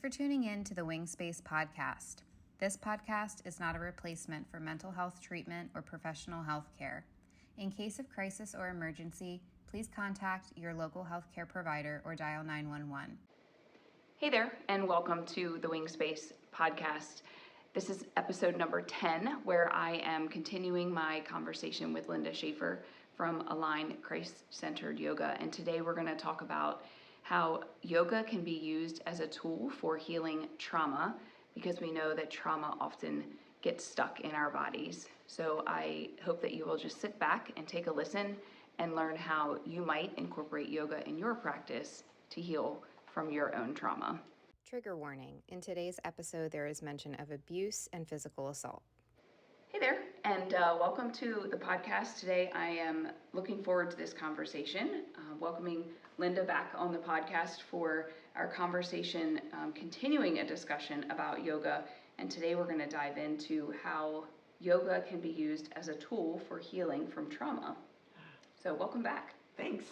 for tuning in to the Wing Space podcast. This podcast is not a replacement for mental health treatment or professional health care. In case of crisis or emergency, please contact your local healthcare provider or dial 911. Hey there, and welcome to the Wing Space podcast. This is episode number 10, where I am continuing my conversation with Linda Shaffer from Align Christ-Centered Yoga. And today we're going to talk about how yoga can be used as a tool for healing trauma, because we know that trauma often gets stuck in our bodies. So I hope that you will just sit back and take a listen and learn how you might incorporate yoga in your practice to heal from your own trauma. Trigger warning. In today's episode, there is mention of abuse and physical assault. Hey there, and welcome to the podcast. Today I am looking forward to this conversation, welcoming Linda back on the podcast for our conversation, continuing a discussion about yoga. And today we're going to dive into how yoga can be used as a tool for healing from trauma. So welcome back. Thanks.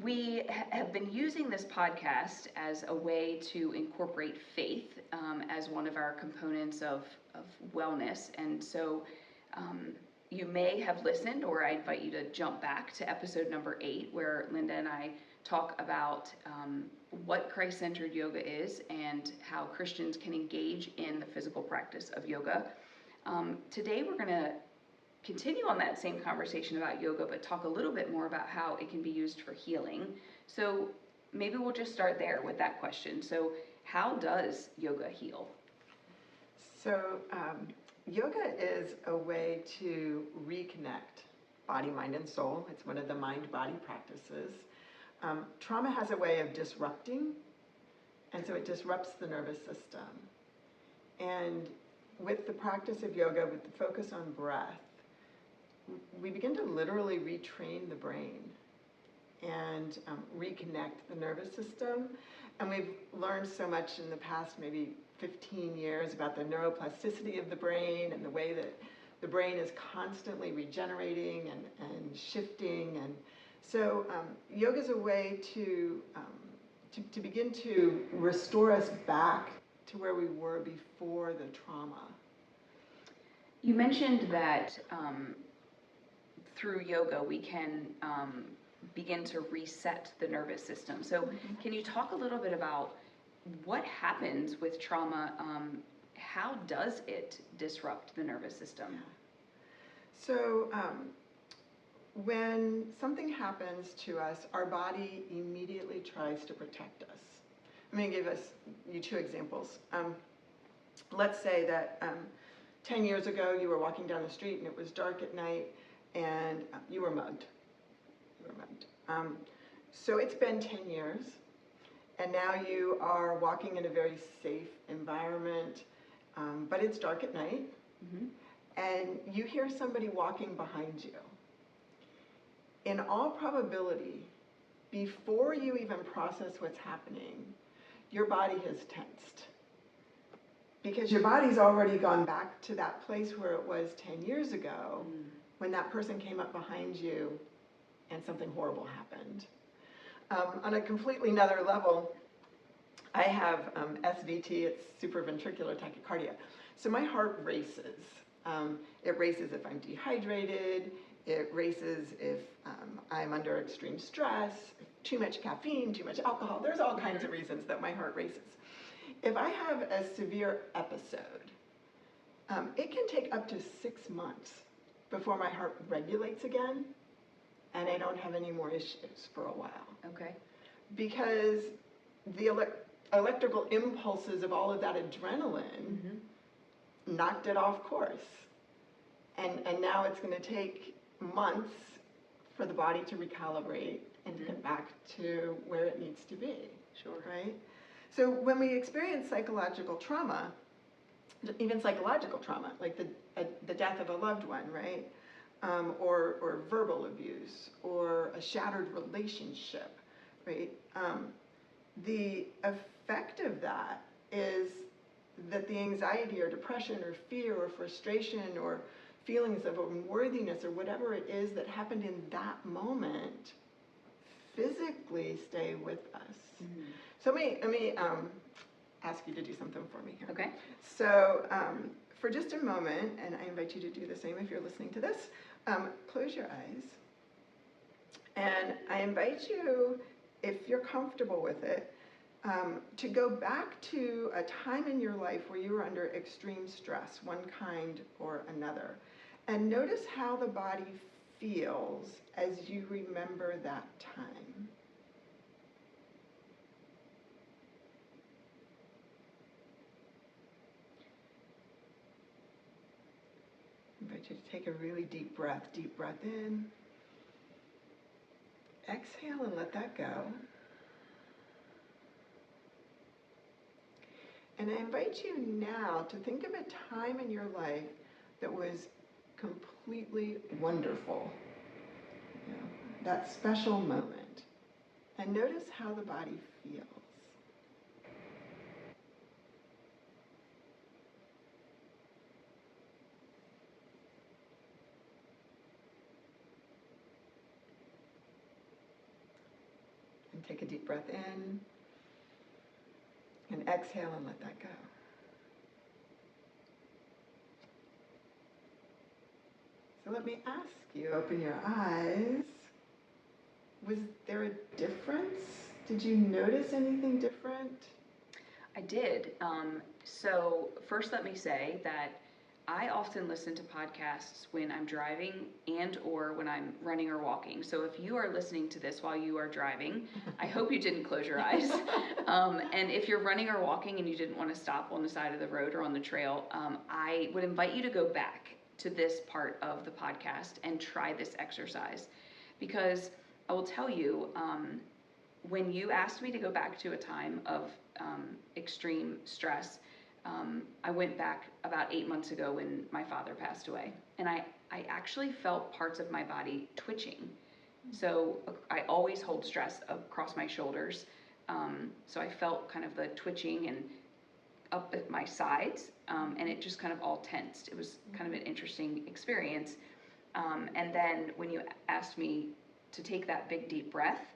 We have been using this podcast as a way to incorporate faith as one of our components of wellness. And so you may have listened, or I invite you to jump back to episode number 8, where Linda and I talk about what Christ-centered yoga is and how Christians can engage in the physical practice of yoga. Today we're going to continue on that same conversation about yoga, but talk a little bit more about how it can be used for healing. So maybe we'll just start there with that question. So how does yoga heal? So yoga is a way to reconnect body, mind, and soul. It's one of the mind-body practices. Trauma has a way of disrupting, and so it disrupts the nervous system. And with the practice of yoga, with the focus on breath, we begin to literally retrain the brain and reconnect the nervous system. And we've learned so much in the past maybe 15 years about the neuroplasticity of the brain and the way that the brain is constantly regenerating and shifting. And so yoga is a way to begin to restore us back to where we were before the trauma. You mentioned that through yoga we can begin to reset the nervous system. So can you talk a little bit about what happens with trauma? How does it disrupt the nervous system? So when something happens to us, our body immediately tries to protect us. I'm going to give you 2 examples. Let's say that 10 years ago you were walking down the street and it was dark at night and you were mugged. So it's been 10 years, and now you are walking in a very safe environment, but it's dark at night, and you hear somebody walking behind you. In all probability, before you even process what's happening, your body has tensed. Because your body's already gone back to that place where it was 10 years ago when that person came up behind you and something horrible happened. On a completely another level, I have SVT, it's supraventricular tachycardia. So my heart races. It races if I'm dehydrated, it races if I'm under extreme stress, too much caffeine, too much alcohol. There's all kinds of reasons that my heart races. If I have a severe episode, it can take up to 6 months before my heart regulates again and I don't have any more issues for a while. Okay. Because the electrical impulses of all of that adrenaline knocked it off course. And now it's going to take months for the body to recalibrate and to get back to where it needs to be. Sure. Right? So when we experience psychological trauma, even psychological trauma, like the death of a loved one, right? Or verbal abuse, or a shattered relationship, right? The effect of that is that the anxiety or depression or fear or frustration or feelings of unworthiness or whatever it is that happened in that moment physically stay with us. So let me ask you to do something for me here. Okay. So for just a moment, and I invite you to do the same if you're listening to this, close your eyes. And I invite you, if you're comfortable with it, to go back to a time in your life where you were under extreme stress, one kind or another. And notice how the body feels as you remember that time. I invite you to take a really deep breath in. Exhale and let that go. And I invite you now to think of a time in your life that was completely wonderful. You know, that special moment. And notice how the body feels. And take a deep breath in. And exhale and let that go. So let me ask you, open your eyes. Was there a difference? Did you notice anything different? I did. So first let me say that I often listen to podcasts when I'm driving and or when I'm running or walking. So if you are listening to this while you are driving, I hope you didn't close your eyes. And if you're running or walking and you didn't want to stop on the side of the road or on the trail, I would invite you to go back to this part of the podcast and try this exercise. Because I will tell you, when you asked me to go back to a time of extreme stress, I went back about 8 months ago when my father passed away. And I actually felt parts of my body twitching. So I always hold stress across my shoulders. So I felt kind of the twitching and up at my sides, and it just kind of all tensed. It was kind of an interesting experience. And then when you asked me to take that big deep breath,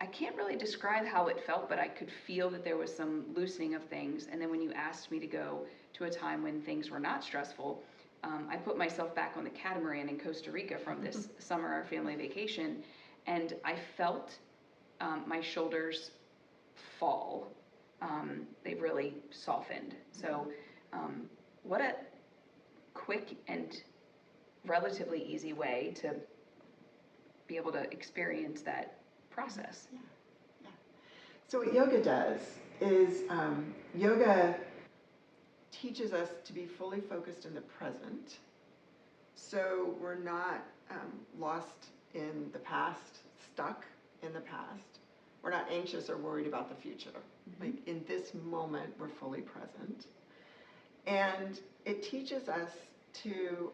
I can't really describe how it felt, but I could feel that there was some loosening of things. And then when you asked me to go to a time when things were not stressful, I put myself back on the catamaran in Costa Rica from this summer, our family vacation, and I felt my shoulders fall. They really softened. So what a quick and relatively easy way to be able to experience that process. Yeah. So what yoga does is yoga teaches us to be fully focused in the present. So we're not lost in the past, stuck in the past. We're not anxious or worried about the future. Like in this moment, we're fully present. And it teaches us to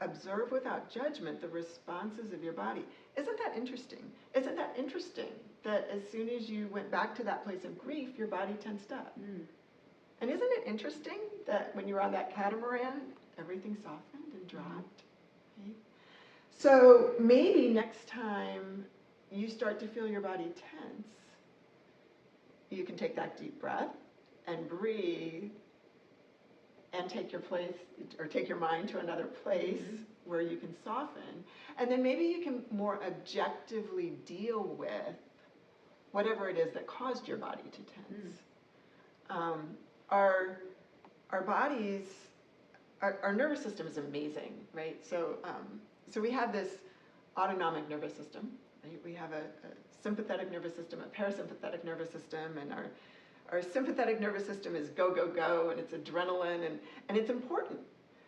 observe without judgment the responses of your body. Isn't that interesting? Isn't that interesting that as soon as you went back to that place of grief, your body tensed up? And isn't it interesting that when you were on that catamaran, everything softened and dropped? Right? So maybe next time you start to feel your body tense, you can take that deep breath and breathe and take your place or take your mind to another place where you can soften. And then maybe you can more objectively deal with whatever it is that caused your body to tense. Our bodies, our nervous system is amazing, right? So we have this autonomic nervous system, right? We have a sympathetic nervous system, a parasympathetic nervous system, and our sympathetic nervous system is go, go, go, and it's adrenaline, and it's important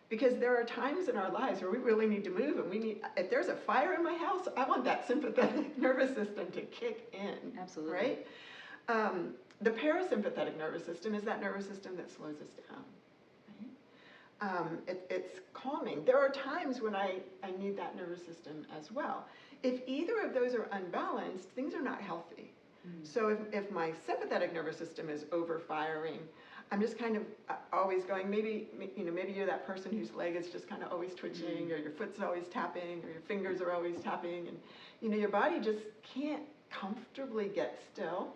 because there are times in our lives where we really need to move, and we need, if there's a fire in my house, I want that sympathetic nervous system to kick in. Absolutely. Right? The parasympathetic nervous system is that nervous system that slows us down. Right? It's calming. There are times when I need that nervous system as well. If either of those are unbalanced, things are not healthy. So if my sympathetic nervous system is overfiring, I'm just kind of always going, maybe you're that person whose leg is just kind of always twitching, or your foot's always tapping, or your fingers are always tapping, and your body just can't comfortably get still.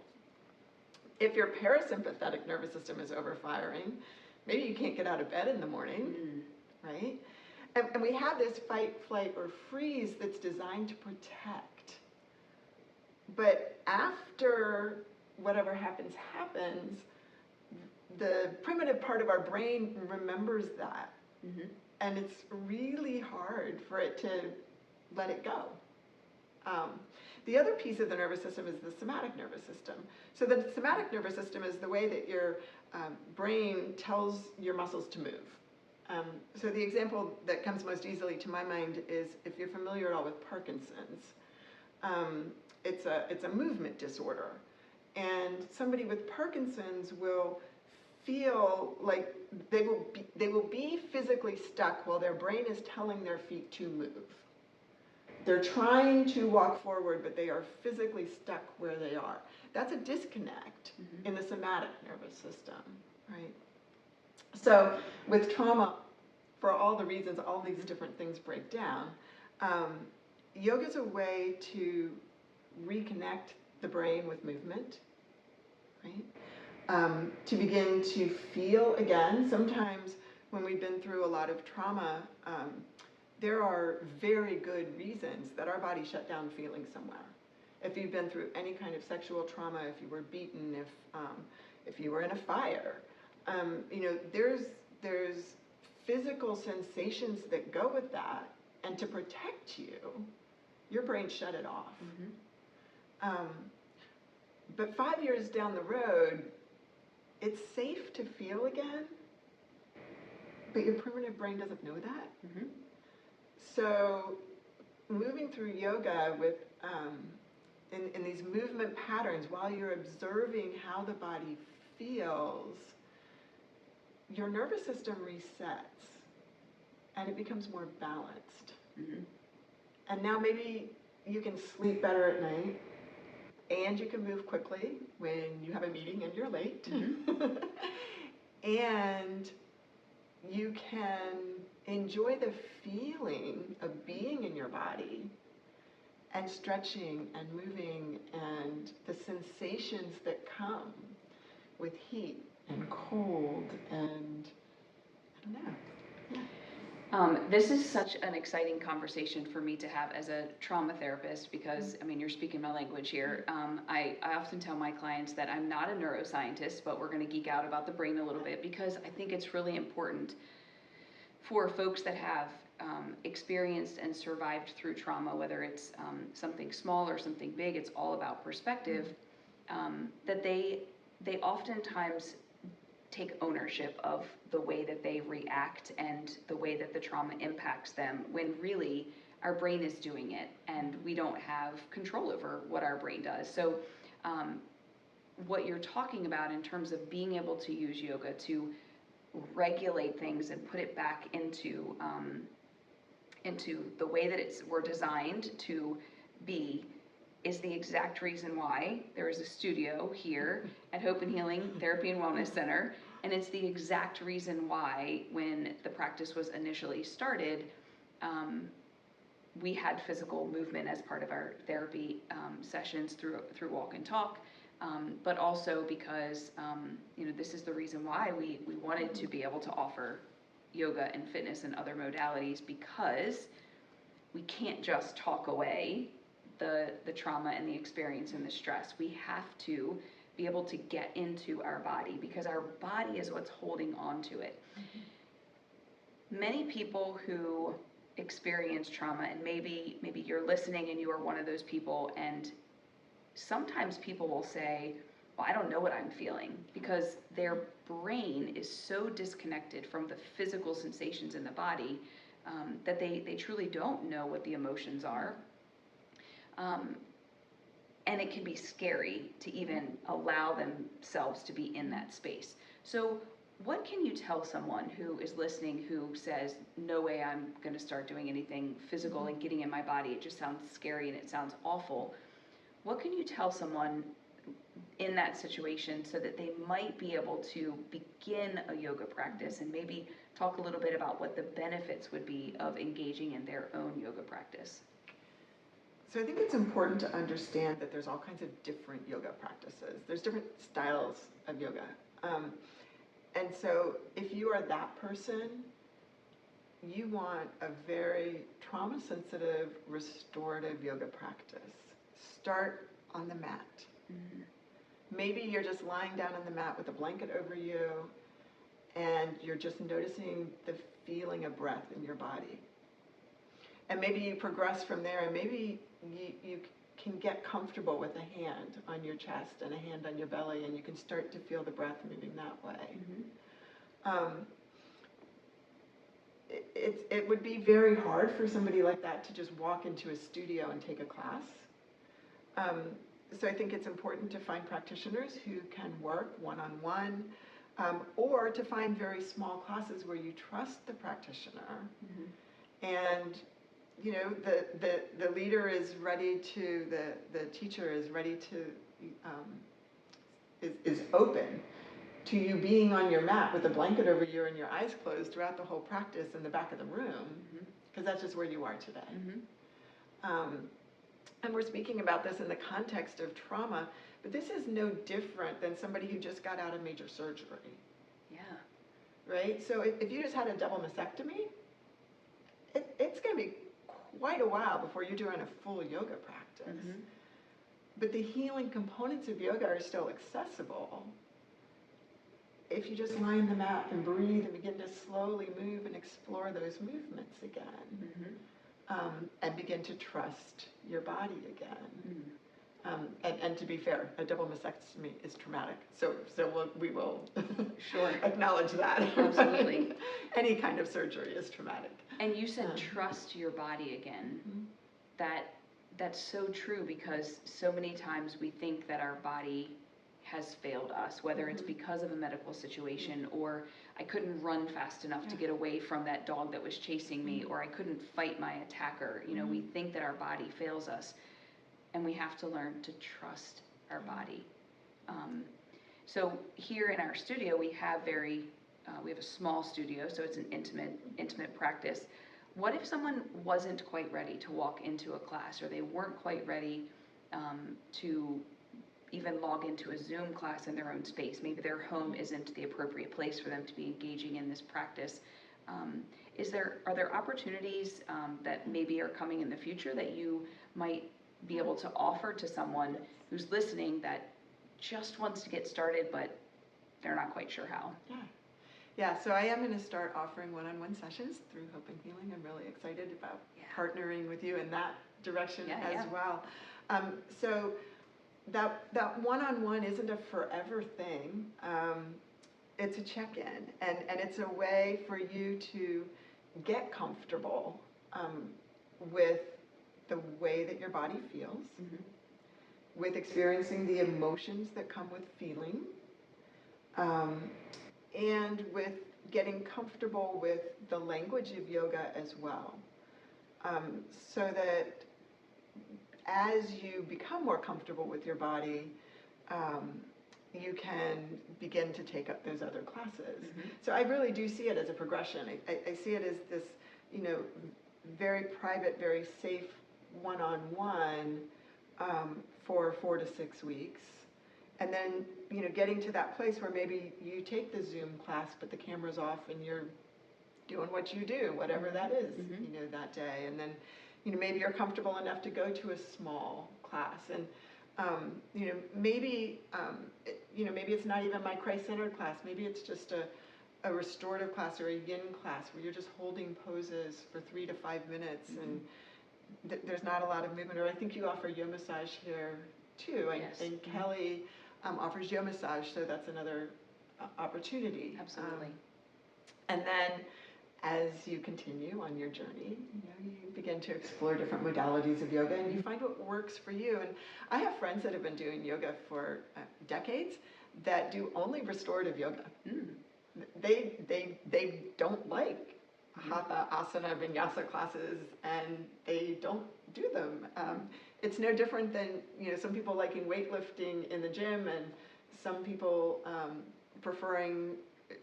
If your parasympathetic nervous system is overfiring, maybe you can't get out of bed in the morning, right? And we have this fight, flight, or freeze that's designed to protect. But after whatever happens, the primitive part of our brain remembers that. And it's really hard for it to let it go. The other piece of the nervous system is the somatic nervous system. So the somatic nervous system is the way that your brain tells your muscles to move. So the example that comes most easily to my mind is, if you're familiar at all with Parkinson's, it's a movement disorder. And somebody with Parkinson's will feel like they will be physically stuck while their brain is telling their feet to move. They're trying to walk forward, but they are physically stuck where they are. That's a disconnect in the somatic nervous system, right? So with trauma, for all the reasons all these different things break down, yoga is a way to reconnect the brain with movement, right? To begin to feel again. Sometimes when we've been through a lot of trauma, there are very good reasons that our body shut down feeling somewhere. If you've been through any kind of sexual trauma, if you were beaten, if you were in a fire, there's physical sensations that go with that, and to protect you, your brain shut it off. But 5 years down the road, it's safe to feel again, but your primitive brain doesn't know that. So moving through yoga with in these movement patterns, while you're observing how the body feels, your nervous system resets and it becomes more balanced. And now maybe you can sleep better at night, and you can move quickly when you have a meeting and you're late. And you can enjoy the feeling of being in your body and stretching and moving and the sensations that come with heat and cold and I don't know. This is such an exciting conversation for me to have as a trauma therapist because, you're speaking my language here. I often tell my clients that I'm not a neuroscientist, but we're going to geek out about the brain a little bit because I think it's really important for folks that have experienced and survived through trauma, whether it's something small or something big, it's all about perspective, that they oftentimes take ownership of the way that they react and the way that the trauma impacts them, when really our brain is doing it and we don't have control over what our brain does. So what you're talking about in terms of being able to use yoga to regulate things and put it back into the way that we're designed to be is the exact reason why there is a studio here at Hope and Healing Therapy and Wellness Center. And it's the exact reason why, when the practice was initially started, we had physical movement as part of our therapy sessions through walk and talk, but also because this is the reason why we wanted to be able to offer yoga and fitness and other modalities, because we can't just talk away the trauma and the experience and the stress. We have to be able to get into our body, because our body is what's holding on to it. Many people who experience trauma, and maybe you're listening and you are one of those people, and sometimes people will say, well, I don't know what I'm feeling, because their brain is so disconnected from the physical sensations in the body that they truly don't know what the emotions are. And it can be scary to even allow themselves to be in that space. So what can you tell someone who is listening who says, no way I'm going to start doing anything physical and getting in my body, it just sounds scary and it sounds awful? What can you tell someone in that situation so that they might be able to begin a yoga practice, and maybe talk a little bit about what the benefits would be of engaging in their own yoga practice. So I think it's important to understand that there's all kinds of different yoga practices. There's different styles of yoga. And so if you are that person, you want a very trauma-sensitive, restorative yoga practice. Start on the mat. Mm-hmm. Maybe you're just lying down on the mat with a blanket over you, and you're just noticing the feeling of breath in your body. And maybe you progress from there, and maybe you can get comfortable with a hand on your chest and a hand on your belly, and you can start to feel the breath moving that way. Mm-hmm. It would be very hard for somebody like that to just walk into a studio and take a class. So I think it's important to find practitioners who can work one-on-one, or to find very small classes where you trust the practitioner. Mm-hmm. And you know, the leader is ready to, the teacher is ready to, is open to you being on your mat with a blanket over you and your eyes closed throughout the whole practice in the back of the room, because that's just where you are today. Mm-hmm. And we're speaking about this in the context of trauma, but this is no different than somebody who just got out of major surgery. Yeah. Right? So if you just had a double mastectomy, it's going to be quite a while before you're doing a full yoga practice. Mm-hmm. But the healing components of yoga are still accessible if you just lie on the mat and breathe and begin to slowly move and explore those movements again. Mm-hmm. And begin to trust your body again. Mm-hmm. And to be fair, a double mastectomy is traumatic. So we will sure acknowledge that. Absolutely. Any kind of surgery is traumatic. And you said trust your body again. Mm-hmm. That's so true, because so many times we think that our body has failed us, whether mm-hmm. it's because of a medical situation, or I couldn't run fast enough to get away from that dog that was chasing me, or I couldn't fight my attacker. You know, we think that our body fails us, and we have to learn to trust our body. So here in our studio, we have a small studio, so it's an intimate practice. What if someone wasn't quite ready to walk into a class, or they weren't quite ready to even log into a Zoom class in their own space? Maybe their home isn't the appropriate place for them to be engaging in this practice. Are there opportunities that maybe are coming in the future that you might be able to offer to someone who's listening that just wants to get started, but they're not quite sure how? Yeah, so I am going to start offering one-on-one sessions through Hope and Healing. I'm really excited about partnering with you in that direction as well. So that one-on-one isn't a forever thing. It's a check-in, and it's a way for you to get comfortable with the way that your body feels, mm-hmm. with experiencing the emotions that come with feeling, and with getting comfortable with the language of yoga as well, so that as you become more comfortable with your body, you can begin to take up those other classes. Mm-hmm. So I really do see it as a progression. I see it as this, very private, very safe one-on-one for 4 to 6 weeks. And then, getting to that place where maybe you take the Zoom class, but the camera's off and you're doing what you do, whatever that is, mm-hmm. That day. And then, maybe you're comfortable enough to go to a small class. And, maybe it's not even my Christ-centered class. Maybe it's just a restorative class or a yin class where you're just holding poses for 3 to 5 minutes, mm-hmm. and there's not a lot of movement. Or I think you offer yoga massage here too. Yes. And mm-hmm. Kelly offers yoga massage, so that's another opportunity. Absolutely. And then as you continue on your journey, you begin to explore different modalities of yoga, and you find what works for you. And I have friends that have been doing yoga for decades that do only restorative yoga. Mm. They don't like hatha, asana, vinyasa classes, and they don't do them. it's no different than, some people liking weightlifting in the gym and some people preferring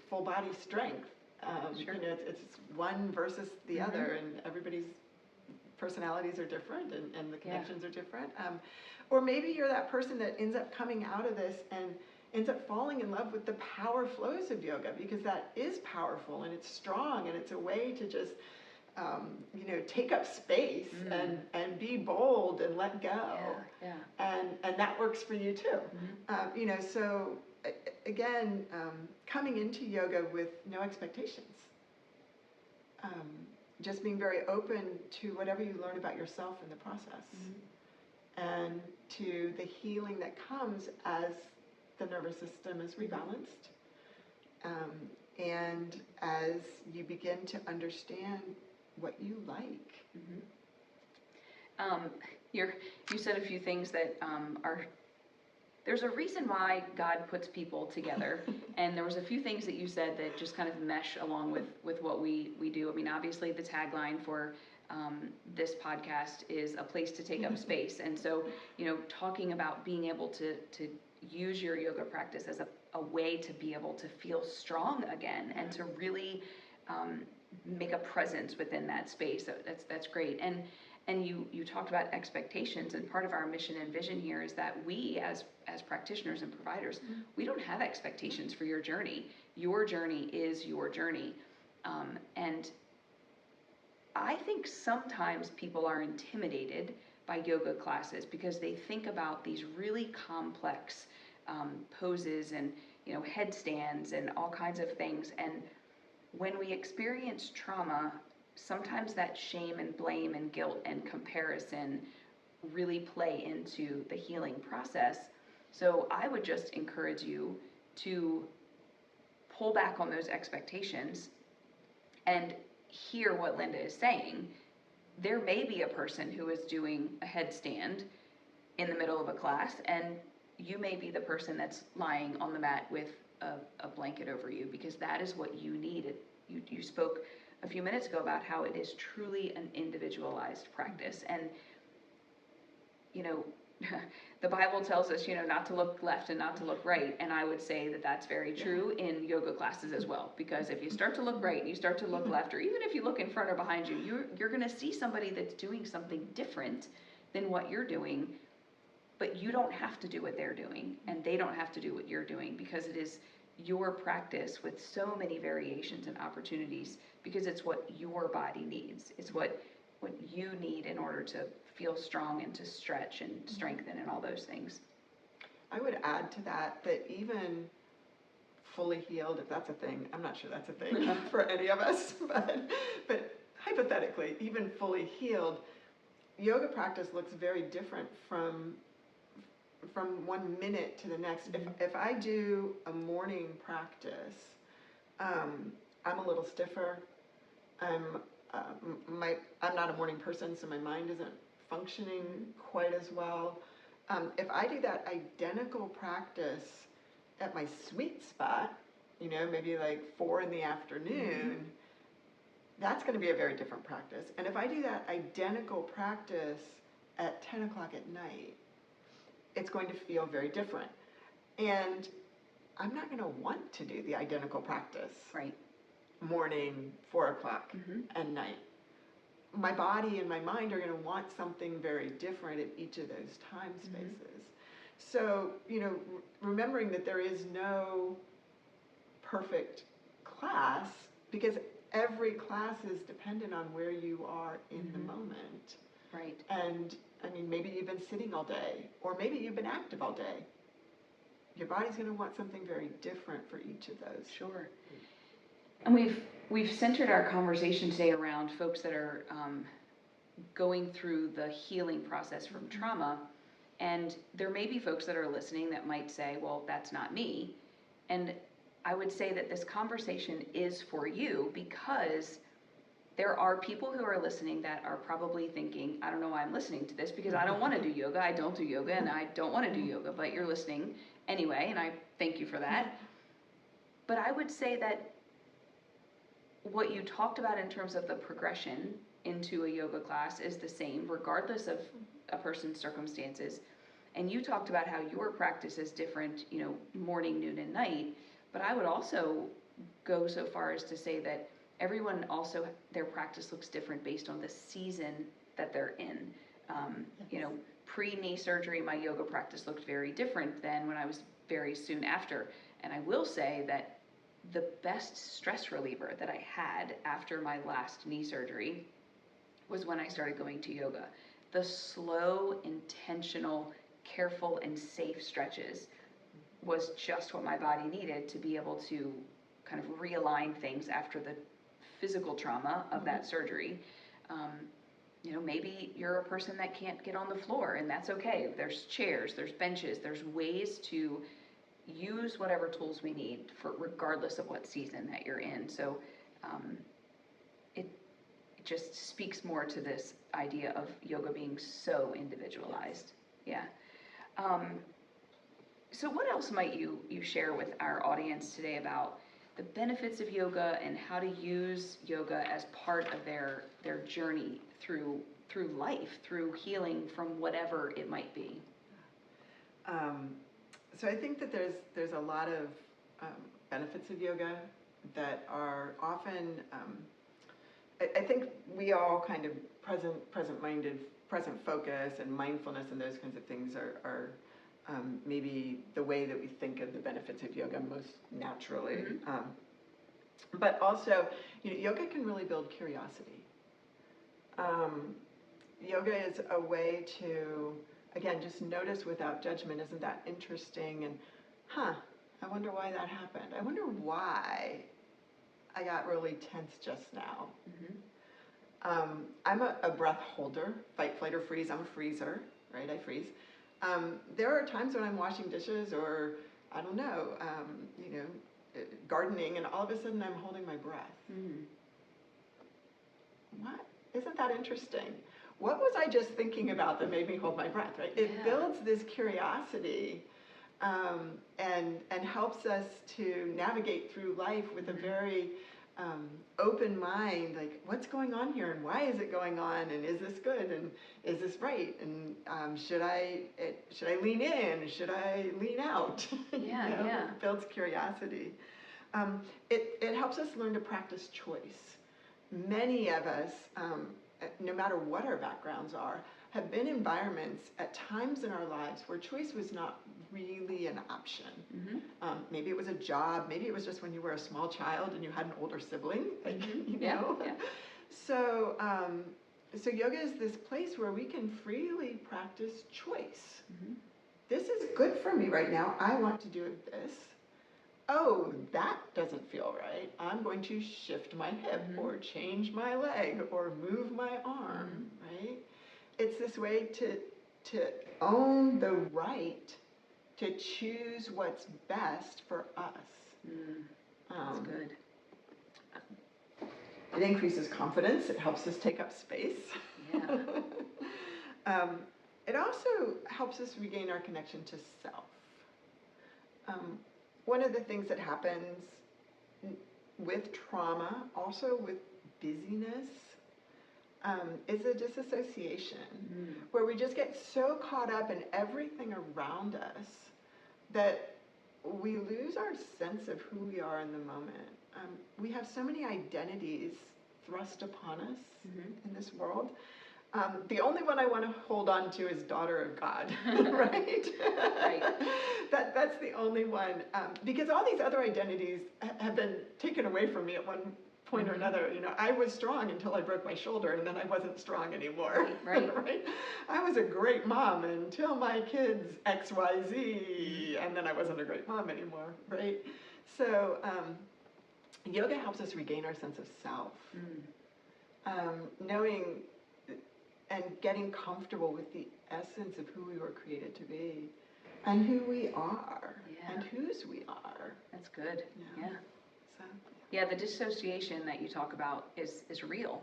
full body strength. Sure. It's one versus the other, and everybody's personalities are different and the connections are different. Or maybe you're that person that ends up coming out of this and ends up falling in love with the power flows of yoga, because that is powerful and it's strong and it's a way to just take up space and be bold and let go. And that works for you too. So again, coming into yoga with no expectations. Just being very open to whatever you learn about yourself in the process, and to the healing that comes as the nervous system is rebalanced, and as you begin to understand what you like. You said a few things that are. There's a reason why God puts people together, and there was a few things that you said that just kind of mesh along with what we do. I mean, obviously the tagline for this podcast is a place to take up space, and so talking about being able to use your yoga practice as a way to be able to feel strong again and to really make a presence within that space. That's great. And you talked about expectations, and part of our mission and vision here is that we as practitioners and providers, we don't have expectations for your journey. Your journey is your journey. And I think sometimes people are intimidated by yoga classes because they think about these really complex poses and headstands and all kinds of things. And when we experience trauma, sometimes that shame and blame and guilt and comparison really play into the healing process. So I would just encourage you to pull back on those expectations and hear what Linda is saying. There may be a person who is doing a headstand in the middle of a class, and you may be the person that's lying on the mat with a blanket over you, because that is what you need. You spoke a few minutes ago about how it is truly an individualized practice. And, the Bible tells us, not to look left and not to look right. And I would say that that's very true in yoga classes as well. Because if you start to look right and you start to look left, or even if you look in front or behind you, you're going to see somebody that's doing something different than what you're doing. But you don't have to do what they're doing, and they don't have to do what you're doing, because it is your practice with so many variations and opportunities, because it's what your body needs. It's what you need in order to feel strong and to stretch and strengthen and all those things. I would add to that even fully healed, if that's a thing, I'm not sure that's a thing for any of us, but hypothetically, even fully healed, yoga practice looks very different from 1 minute to the next. If I do a morning practice, I'm a little stiffer. I'm not a morning person, so my mind isn't functioning quite as well. If I do that identical practice at my sweet spot, maybe like 4 in the afternoon, that's going to be a very different practice. And if I do that identical practice at 10 o'clock at night, it's going to feel very different. And I'm not going to want to do the identical practice. Right. Morning, 4 o'clock, and night. My body and my mind are going to want something very different at each of those time spaces. So, remembering that there is no perfect class, because every class is dependent on where you are in the moment. Right. And, maybe you've been sitting all day, or maybe you've been active all day. Your body's going to want something very different for each of those. Sure. And we've centered our conversation today around folks that are going through the healing process from trauma. And there may be folks that are listening that might say, well, that's not me. And I would say that this conversation is for you, because there are people who are listening that are probably thinking, I don't know why I'm listening to this, because I don't want to do yoga. I don't do yoga, and I don't want to do yoga, but you're listening anyway, and I thank you for that. But I would say that what you talked about in terms of the progression into a yoga class is the same regardless of a person's circumstances. And you talked about how your practice is different, morning, noon, and night, but I would also go so far as to say that everyone also, their practice looks different based on the season that they're in. Pre-knee surgery, my yoga practice looked very different than when I was very soon after. And I will say that the best stress reliever that I had after my last knee surgery was when I started going to yoga. The slow, intentional, careful, and safe stretches was just what my body needed to be able to kind of realign things after the physical trauma of that surgery. Maybe you're a person that can't get on the floor, and that's okay. There's chairs, there's benches, there's ways to use whatever tools we need for regardless of what season that you're in. So it just speaks more to this idea of yoga being so individualized. Yeah. So what else might you share with our audience today about the benefits of yoga and how to use yoga as part of their journey through life, through healing from whatever it might be? So I think that there's a lot of benefits of yoga that are often, I think we all kind of present-minded, present focus and mindfulness and those kinds of things are maybe the way that we think of the benefits of yoga most naturally. Mm-hmm. But also, yoga can really build curiosity. Yoga is a way to, again, just notice without judgment. Isn't that interesting? And, I wonder why that happened. I wonder why I got really tense just now. Mm-hmm. I'm a breath holder, fight, flight, or freeze. I'm a freezer, right? I freeze. There are times when I'm washing dishes or, I don't know, gardening, and all of a sudden I'm holding my breath. Mm. What? Isn't that interesting? What was I just thinking about that made me hold my breath, right? It builds this curiosity and helps us to navigate through life with a very open mind, like what's going on here and why is it going on and is this good and is this right and should I lean in, should I lean out? It builds curiosity. It helps us learn to practice choice. Many of us, no matter what our backgrounds are, have been in environments at times in our lives where choice was not really an option. Mm-hmm. Maybe it was a job, maybe it was just when you were a small child and you had an older sibling, like, Yeah. So yoga is this place where we can freely practice choice. Mm-hmm. This is good for me right now. I want to do this. Oh, that doesn't feel right. I'm going to shift my hip or change my leg or move my arm, right? It's this way to own the right to choose what's best for us. That's good. It increases confidence. It helps us take up space. Yeah. It also helps us regain our connection to self. One of the things that happens with trauma, also with busyness, is a disassociation, where we just get so caught up in everything around us that we lose our sense of who we are in the moment. We have so many identities thrust upon us in this world. The only one I want to hold on to is daughter of God, right? Right. That's the only one, because all these other identities have been taken away from me at one point or another. I was strong until I broke my shoulder, and then I wasn't strong anymore. Right. Right? I was a great mom until my kids XYZ, and then I wasn't a great mom anymore, right? So yoga helps us regain our sense of self, knowing and getting comfortable with the essence of who we were created to be and who we are and whose we are. That's good. Yeah, the dissociation that you talk about is real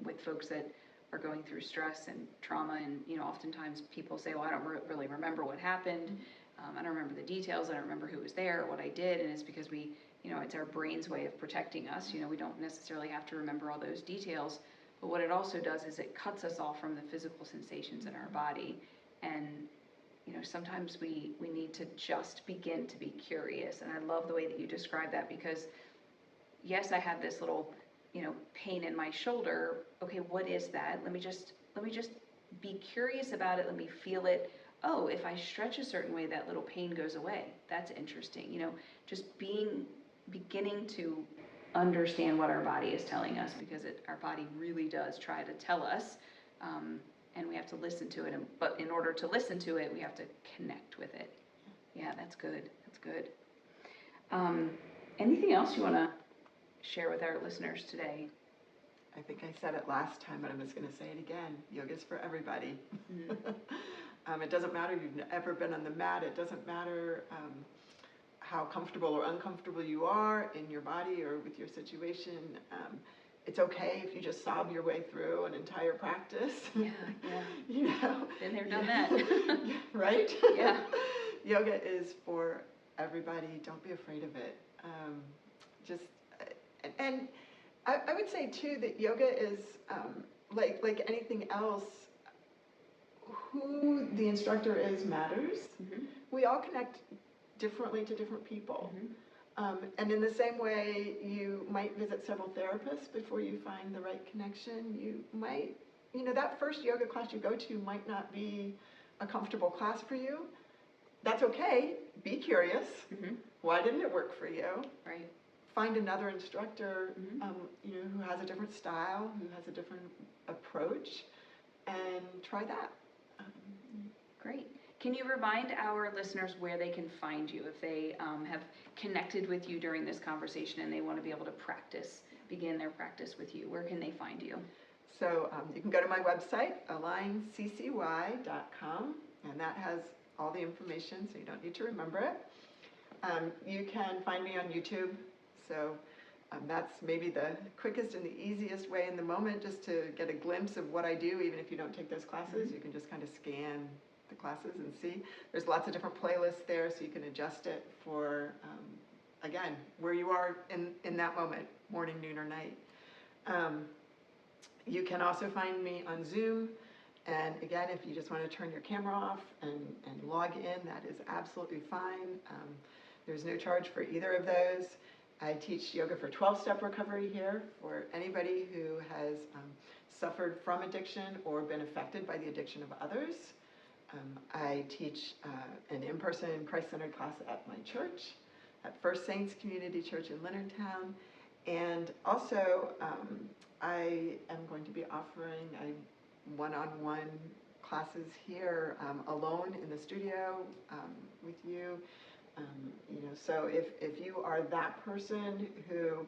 with folks that are going through stress and trauma, and oftentimes people say, well, I don't really remember what happened. I don't remember the details. I don't remember who was there, what I did, and it's because we, it's our brain's way of protecting us. We don't necessarily have to remember all those details, but what it also does is it cuts us off from the physical sensations in our body. And sometimes we need to just begin to be curious. And I love the way that you describe that, because yes, I have this little pain in my shoulder. Okay, what is that? Let me just be curious about it. Let me feel it. Oh, if I stretch a certain way, that little pain goes away. That's interesting. Just beginning to understand what our body is telling us, because our body really does try to tell us, and we have to listen to it. But in order to listen to it, we have to connect with it. Yeah, that's good. That's good. Anything else you want to share with our listeners today? I think I said it last time, but I'm just going to say it again. Yoga's for everybody. It doesn't matter if you've ever been on the mat. It doesn't matter how comfortable or uncomfortable you are in your body or with your situation. It's okay if you just sob your way through an entire practice. Yeah. Been there, done that. Right? Yeah. Yoga is for everybody. Don't be afraid of it. And I would say too that yoga is like anything else. Who the instructor is matters. Mm-hmm. We all connect differently to different people. Mm-hmm. And in the same way, you might visit several therapists before you find the right connection. You might, that first yoga class you go to might not be a comfortable class for you. That's okay. Be curious. Mm-hmm. Why didn't it work for you? Right. Find another instructor, who has a different style, who has a different approach, and try that. Great. Can you remind our listeners where they can find you if they have connected with you during this conversation and they want to be able to begin their practice with you? Where can they find you? So you can go to my website, alignCCY.com, and that has all the information, so you don't need to remember it. You can find me on YouTube, so that's maybe the quickest and the easiest way in the moment just to get a glimpse of what I do, even if you don't take those classes. Mm-hmm. You can just kind of scan the classes and see. There's lots of different playlists there, so you can adjust it for, again, where you are in that moment, morning, noon, or night. You can also find me on Zoom, and again, if you just want to turn your camera off and log in, that is absolutely fine. There's no charge for either of those. I teach yoga for 12-step recovery here for anybody who has suffered from addiction or been affected by the addiction of others. I teach an in-person Christ-centered class at my church, at First Saints Community Church in Leonardtown. And also, I am going to be offering one-on-one classes here alone in the studio with you. So if you are that person who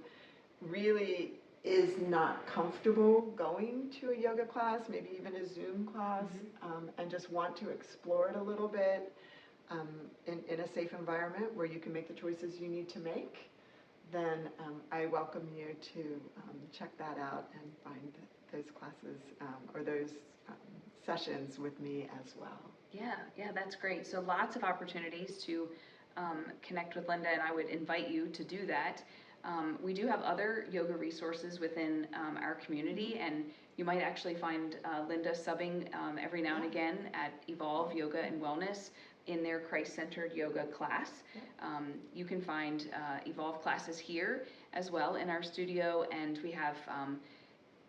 really is not comfortable going to a yoga class, maybe even a Zoom class, mm-hmm. And just want to explore it a little bit in a safe environment where you can make the choices you need to make, then I welcome you to check that out and find those classes or those sessions with me as well. Yeah, that's great. So lots of opportunities to connect with Linda, and I would invite you to do that. We do have other yoga resources within our community, and you might actually find Linda subbing every now and again at Evolve Yoga and Wellness in their Christ-centered yoga class. You can find Evolve classes here as well in our studio, and we have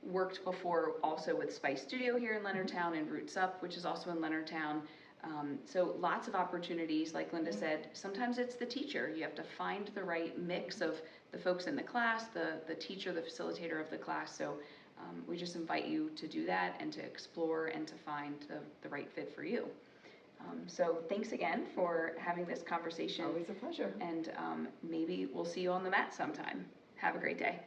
worked before also with Spice Studio here in Leonardtown and Roots Up, which is also in Leonardtown. So lots of opportunities, like Linda said. Sometimes it's the teacher. You have to find the right mix of the folks in the class, the teacher, the facilitator of the class. So we just invite you to do that and to explore and to find the right fit for you. So thanks again for having this conversation. Always a pleasure. And maybe we'll see you on the mat sometime. Have a great day.